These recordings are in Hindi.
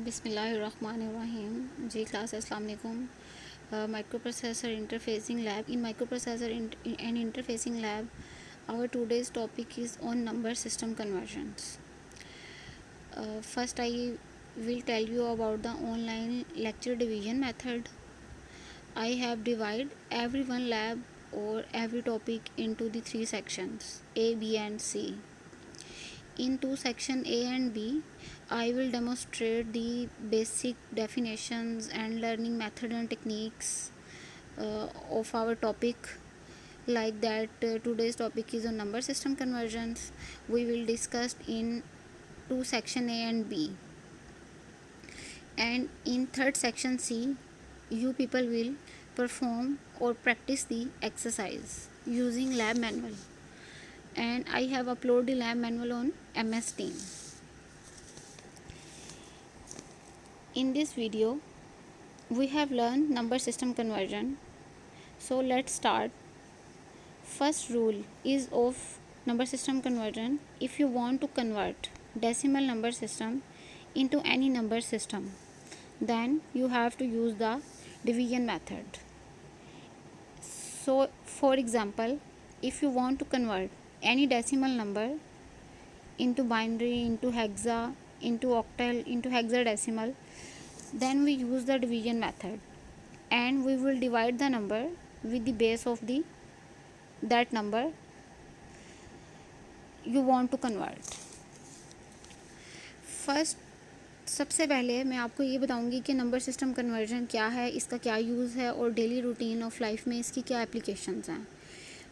बिस्मिल्लाहिर्रहमानिर्रहीम जी क्लास अस्सलाम वालेकुम microprocessor interfacing lab. In microprocessor and interfacing lab, our today's topic is on number system conversions. First I will tell you about the online lecture division method. I have divided every one lab or every topic into the three sections A, B and C. In two section A and B, I will demonstrate the basic definitions and learning method and techniques of our topic. Like that, today's topic is on number system conversions. We will discuss in two section A and B. And in third section C, you people will perform or practice the exercise using lab manual. And I have uploaded the lab manual on MS Team. In this video, we have learned number system conversion. So let's start. First rule is of number system conversion. If you want to convert decimal number system into any number system, then you have to use the division method. So for example, if you want to convert any decimal number into binary, into hexa, into octal, into hexadecimal, then we use the division method and we will divide the number with the base of that number you want to convert. First, सबसे पहले मैं आपको ये बताऊंगी कि नंबर सिस्टम कन्वर्जन क्या है, इसका क्या यूज़ है और डेली रूटीन ऑफ लाइफ में इसकी क्या एप्लीकेशंस हैं.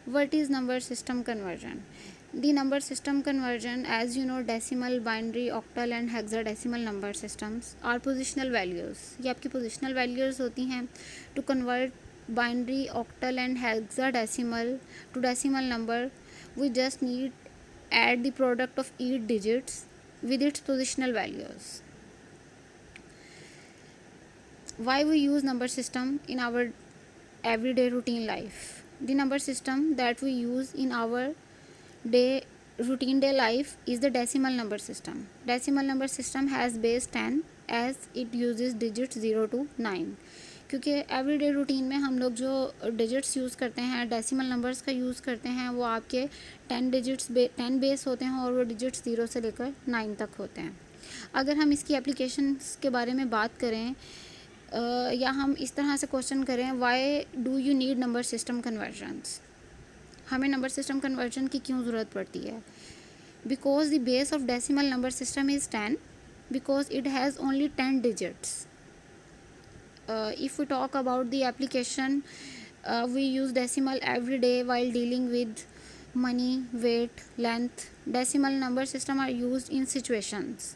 What is number system conversion? The number system conversion, as you know, decimal, binary, octal and hexadecimal number systems are positional values. ये आपकी positional values होती हैं. To convert binary, octal and hexadecimal to decimal number, we just need add the product of each digits with its positional values. Why we use number system in our everyday routine life? The number system that we use in our routine day life is the decimal number system. Decimal number system has base 10 as it uses digits 0 to 9. क्योंकि एवरीडे रूटीन में हम लोग जो डिजिट्स यूज़ करते हैं, डेसिमल नंबर्स का यूज़ करते हैं, वो आपके 10 बेस होते हैं और वो डिजिट्स 0 से लेकर 9 तक होते हैं. अगर हम इसकी एप्लीकेशंस के बारे में बात करें या हम इस तरह से क्वेश्चन करें, why do you need number system convergence, हमें नंबर सिस्टम कन्वर्जन की क्यों ज़रूरत पड़ती है? Because the base of decimal number system is 10 because it has only 10 digits. If we talk about the application, we use decimal every day while dealing with money, weight, length. Decimal number system are used in situations.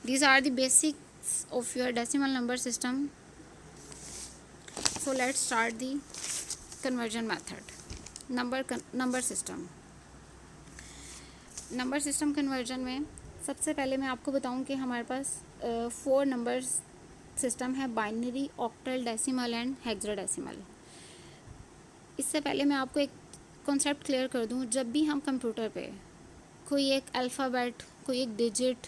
These are the basics of your decimal number system. So let's start the conversion method. Number system. Number system conversion में सबसे पहले मैं आपको बताऊं कि हमारे पास 4 नंबर्स सिस्टम है: binary, octal, decimal and hexadecimal. इससे पहले मैं आपको एक कॉन्सेप्ट क्लियर कर दूं. जब भी हम कंप्यूटर पे कोई एक अल्फ़ाबेट, कोई एक डिजिट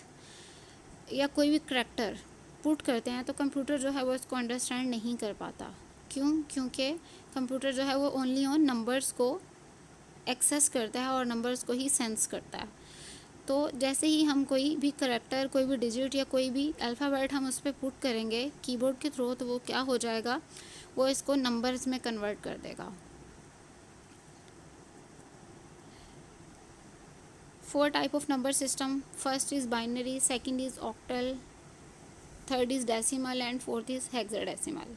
या कोई भी करैक्टर पुट करते हैं तो कंप्यूटर जो है वो इसको अंडरस्टैंड नहीं कर पाता. क्यों? क्योंकि कंप्यूटर जो है वो ओनली ऑन नंबर्स को एक्सेस करता है और नंबर्स को ही सेंस करता है. तो जैसे ही हम कोई भी करैक्टर, कोई भी डिजिट या कोई भी अल्फ़ाबेट हम उस पर पुट करेंगे कीबोर्ड के थ्रू, तो वो क्या हो जाएगा, वो इसको नंबर्स में कन्वर्ट कर देगा. 4 type of number system. First is binary, second is octal, third is decimal and fourth is hexadecimal.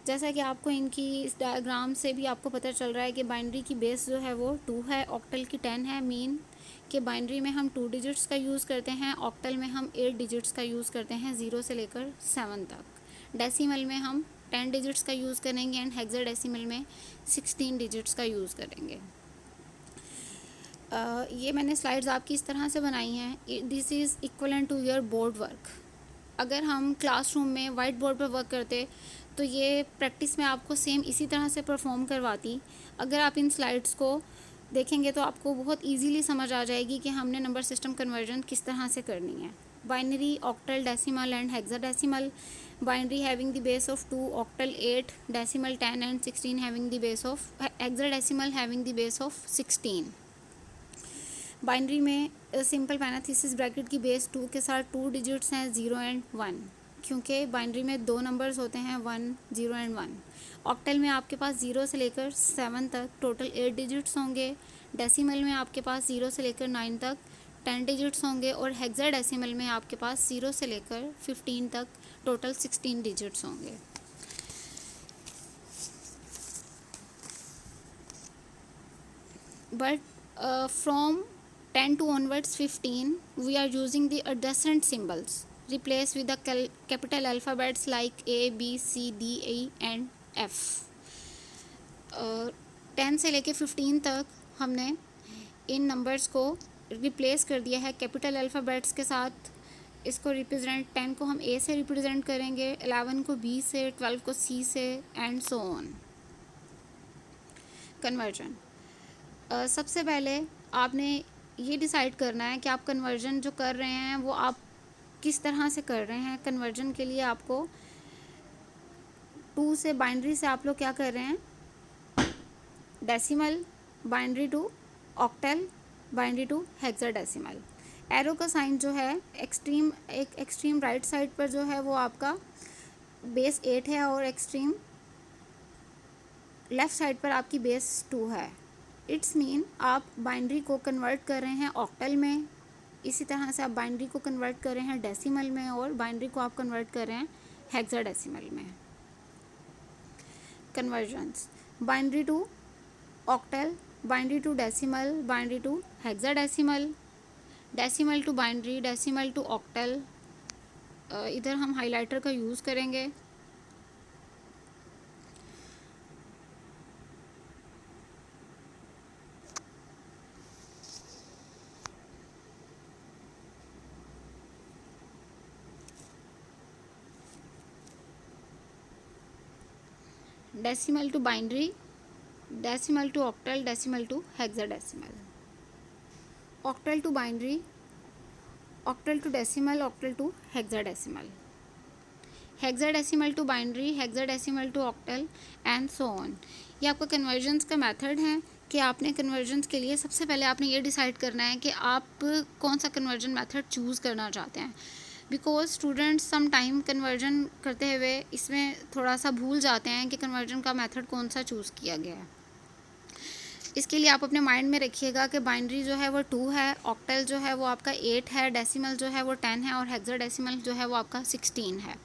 जैसा कि आपको इनकी इस डायग्राम से भी आपको पता चल रहा है कि बाइनरी की बेस जो है वो 2 है, ऑक्टल की 10 है. मीन कि बाइनरी में हम 2 डिजिट्स का यूज़ करते हैं, ऑक्टल में हम 8 डिजिट्स का यूज़ करते हैं 0 से लेकर 7 तक. डेसिमल में हम 10 डिजिट्स का यूज़ करेंगे एंड हेक्साडेसिमल में 16 डिजिट्स का यूज़ करेंगे. ये मैंने स्लाइड्स आपकी इस तरह से बनाई हैं. This is equivalent to your board work. अगर हम क्लासरूम में वाइट बोर्ड पर वर्क करते तो ये प्रैक्टिस में आपको सेम इसी तरह से परफॉर्म करवाती. अगर आप इन स्लाइड्स को देखेंगे तो आपको बहुत इजीली समझ आ जाएगी कि हमने नंबर सिस्टम कन्वर्जन किस तरह से करनी है। Binary, octal, decimal and hexadecimal. Binary having the base of 2, octal 8, decimal 10 and 16 having the base of hexadecimal having the base of 16. Binary में सिंपल पैनाथीसिस ब्रैकेट की बेस 2 के साथ 2 डिजिट्स हैं 0 एंड 1, क्योंकि बाइनरी में 2 नंबर्स होते हैं 1, 0 एंड 1. ऑक्टल में आपके पास 0 से लेकर 7 तक टोटल 8 डिजिट्स होंगे. डेसिमल में आपके पास 0 से लेकर 9 तक 10 डिजिट्स होंगे. और हेक्साडेसिमल में आपके पास 0 से लेकर 15 तक टोटल 16 डिजिट्स होंगे. But from 10 to onwards 15 we are using the adjacent symbols. Replace with the capital alphabets like A, B, C, D, E and F. 10 से लेके 15 तक हमने इन नंबर्स को रिप्लेस कर दिया है कैपिटल अल्फ़ाबेट्स के साथ. इसको रिप्रेजेंट 10 को हम A से रिप्रेजेंट करेंगे, 11 को B से, 12 को C से एंड सो ऑन. कन्वर्जन. सबसे पहले आपने ये डिसाइड करना है कि आप कन्वर्जन जो कर रहे हैं वो आप किस तरह से कर रहे हैं. कन्वर्जन के लिए आपको 2 से बाइनरी से आप लोग क्या कर रहे हैं, decimal, binary to octal, binary to hexadecimal. Arrow का साइन जो है एक्सट्रीम राइट साइड पर जो है वो आपका बेस 8 है और एक्सट्रीम लेफ़्ट साइड पर आपकी बेस 2 है. इट्स मीन आप बाइनरी को कन्वर्ट कर रहे हैं ऑक्टल में, इसी तरह से आप बाइनरी को कन्वर्ट कर रहे हैं डेसिमल में, और बाइनरी को आप कन्वर्ट कर रहे हैं हेक्साडेसिमल में. Conversions. Binary to octal, binary to decimal, binary to hexadecimal, decimal to binary, decimal to octal. इधर हम हाइलाइटर का यूज़ करेंगे. Decimal to binary, decimal to octal, decimal to hexadecimal. Octal to binary, octal to decimal, octal to hexadecimal. Hexadecimal to binary, hexadecimal to octal and so on. ये आपका कन्वर्जन्स का मेथड है कि आपने कन्वर्जन्स के लिए सबसे पहले आपने ये डिसाइड करना है कि आप कौन सा कन्वर्जन मेथड चूज़ करना चाहते हैं. Because students some time conversion करते हुए इसमें थोड़ा सा भूल जाते हैं कि कन्वर्जन का मेथड कौन सा चूज़ किया गया है. इसके लिए आप अपने माइंड में रखिएगा कि बाइनरी जो है वो 2 है, ऑक्टल जो है वो आपका 8 है, डेसिमल जो है वो 10 है और हेक्साडेसिमल जो है वो आपका 16 है.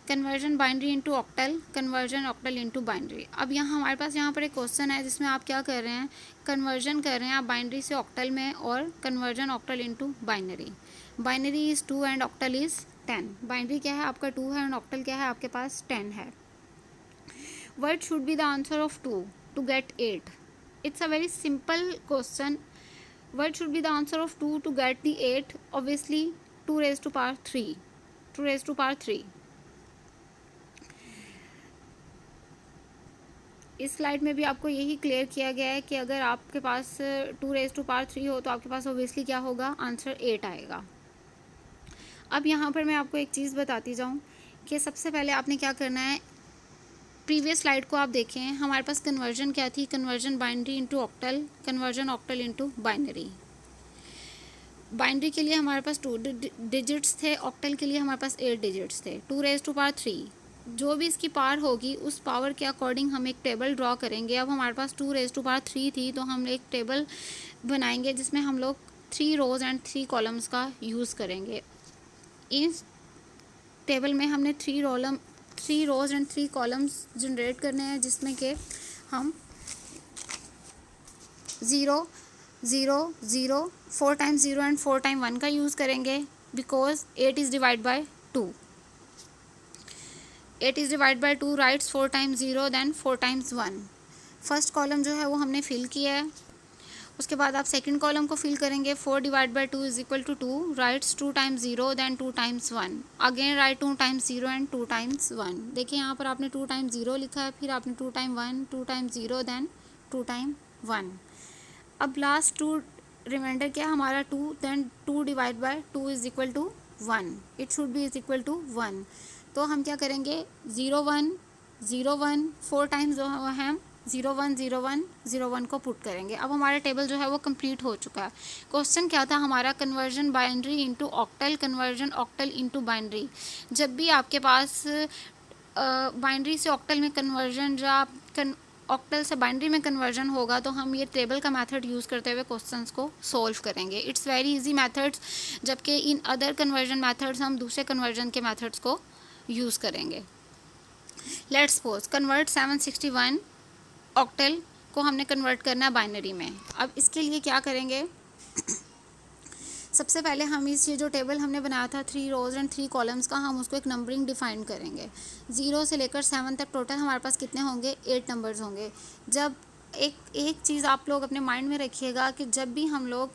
Conversion binary into octal, conversion octal into binary. अब यहाँ हमारे पास यहाँ पर एक क्वेश्चन है जिसमें आप क्या कर रहे हैं, कन्वर्जन कर रहे हैं आप बाइनरी से ऑक्टल में और conversion octal into binary. Binary is 2 and octal is 10. Binary क्या है आपका 2 है और ऑक्टल क्या है आपके पास 10 है. What should be the answer of 2 to get 8? It's a very simple question. What should be the answer of 2 to get the 8? Obviously 2 raised to power 3. 2 raised to power 3. इस स्लाइड में भी आपको यही क्लियर किया गया है कि अगर आपके पास 2 raised to power 3 हो तो आपके पास ऑब्वियसली क्या होगा, आंसर 8 आएगा. अब यहाँ पर मैं आपको एक चीज़ बताती जाऊँ कि सबसे पहले आपने क्या करना है. प्रीवियस स्लाइड को आप देखें, हमारे पास कन्वर्जन क्या थी, conversion binary into octal, conversion octal into binary. Binary के लिए हमारे पास 2 डिजिट्स थे, ऑक्टल के लिए हमारे पास 8 डिजिट्स थे. 2 raised to power 3, जो भी इसकी पावर होगी उस पावर के अकॉर्डिंग हम एक टेबल ड्रॉ करेंगे. अब हमारे पास 2 raised to power 3 थी तो हम एक टेबल बनाएंगे जिसमें हम लोग 3 rows एंड 3 कॉलम्स का यूज़ करेंगे. इस टेबल में हमने 3 rows एंड 3 कॉलम्स जनरेट करने हैं जिसमें कि हम 0, 0, 0, 4 times 0 एंड 4 times 1 का यूज़ करेंगे. Because 8 is divide by 2. 8 is divide by 2 writes 4 times 0 then 4 times 1. First column जो है वो हमने फिल किया है. उसके बाद आप सेकंड कॉलम को फिल करेंगे. 4 divide by 2 is equal to 2 writes 2 times 0 then 2 times 1. Again right 2 times 0 and 2 times 1. देखिए यहाँ पर आपने 2 times 0 लिखा है, फिर आपने 2 times 1, 2 times 0 देन 2 times 1. अब लास्ट टू रिमाइंडर क्या है हमारा 2, then 2 divide by 2 is equal to 1, it should be is equal to 1। तो हम क्या करेंगे 0 1 0 1 4 टाइम्स जो है हम 0 1 0 1 0 1 को पुट करेंगे। अब हमारा टेबल जो है वो कंप्लीट हो चुका है। क्वेश्चन क्या था हमारा, conversion binary into octal, conversion octal into binary. जब भी आपके पास बाइनरी से ऑक्टल में कन्वर्जन या ऑक्टल से बाइनरी में कन्वर्जन होगा तो हम ये टेबल का मेथड यूज़ करते हुए क्वेश्चंस को सोल्व करेंगे। इट्स वेरी इजी मेथड्स, जबकि इन अदर कन्वर्जन मेथड्स हम दूसरे कन्वर्जन के मेथड्स को यूज़ करेंगे। लेट्स सपोज कन्वर्ट 761 ऑक्टल को हमने कन्वर्ट करना है बाइनरी में। अब इसके लिए क्या करेंगे, सबसे पहले हम ये जो टेबल हमने बनाया था 3 रोज़ एंड 3 कॉलम्स का, हम उसको एक नंबरिंग डिफाइन करेंगे। 0 से लेकर 7 तक टोटल हमारे पास कितने होंगे, 8 नंबर्स होंगे। जब एक चीज़ आप लोग अपने माइंड में रखिएगा कि जब भी हम लोग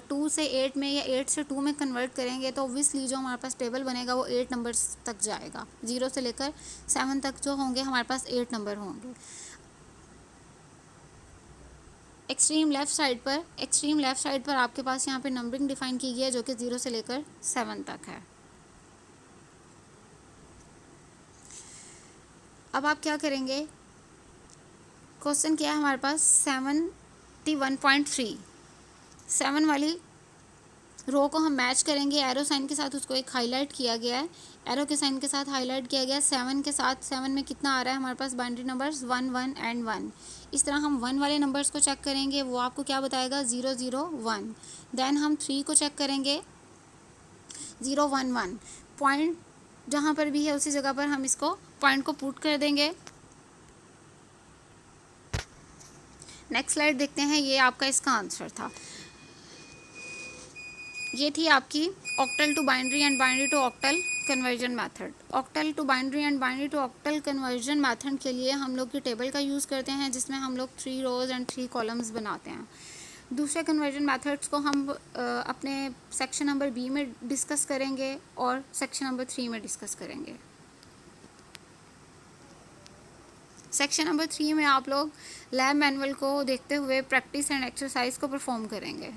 2 से 8 में या 8 से 2 में कन्वर्ट करेंगे तो ऑब्वियसली जो हमारे पास टेबल बनेगा वो 8 नंबर्स तक जाएगा। 0 से लेकर 7 तक जो होंगे हमारे पास 8 नंबर होंगे। एक्सट्रीम लेफ़्ट साइड पर आपके पास यहाँ पे नंबरिंग डिफाइन की गई है जो कि 0 से लेकर 7 तक है। अब आप क्या करेंगे, क्वेश्चन क्या है हमारे पास 71.3, 7 वाली रो को हम मैच करेंगे एरो साइन के साथ, उसको एक हाईलाइट किया गया है, एरो के साइन के साथ हाईलाइट किया गया है 7 के साथ। 7 में कितना आ रहा है हमारे पास बाइनरी नंबर्स 1 1 एंड 1। इस तरह हम 1 वाले नंबर्स को चेक करेंगे, वो आपको क्या बताएगा 0 0 1। देन हम 3 को चेक करेंगे 0 1 1, पॉइंट जहाँ पर भी है उसी जगह पर हम इसको पॉइंट को पुट कर देंगे। नेक्स्ट स्लाइड देखते हैं, ये आपका इसका आंसर था। ये थी आपकी octal to binary and binary to octal conversion method. Octal to binary and binary to octal conversion method के लिए हम लोग की टेबल का यूज़ करते हैं जिसमें हम लोग 3 रोज़ एंड 3 कॉलम्स बनाते हैं। दूसरे कन्वर्जन मेथड्स को हम अपने सेक्शन नंबर बी में डिस्कस करेंगे और सेक्शन नंबर 3 में डिस्कस करेंगे। सेक्शन नंबर 3 में आप लोग लैब मैनुअल को देखते हुए प्रैक्टिस एंड एक्सरसाइज को परफॉर्म करेंगे।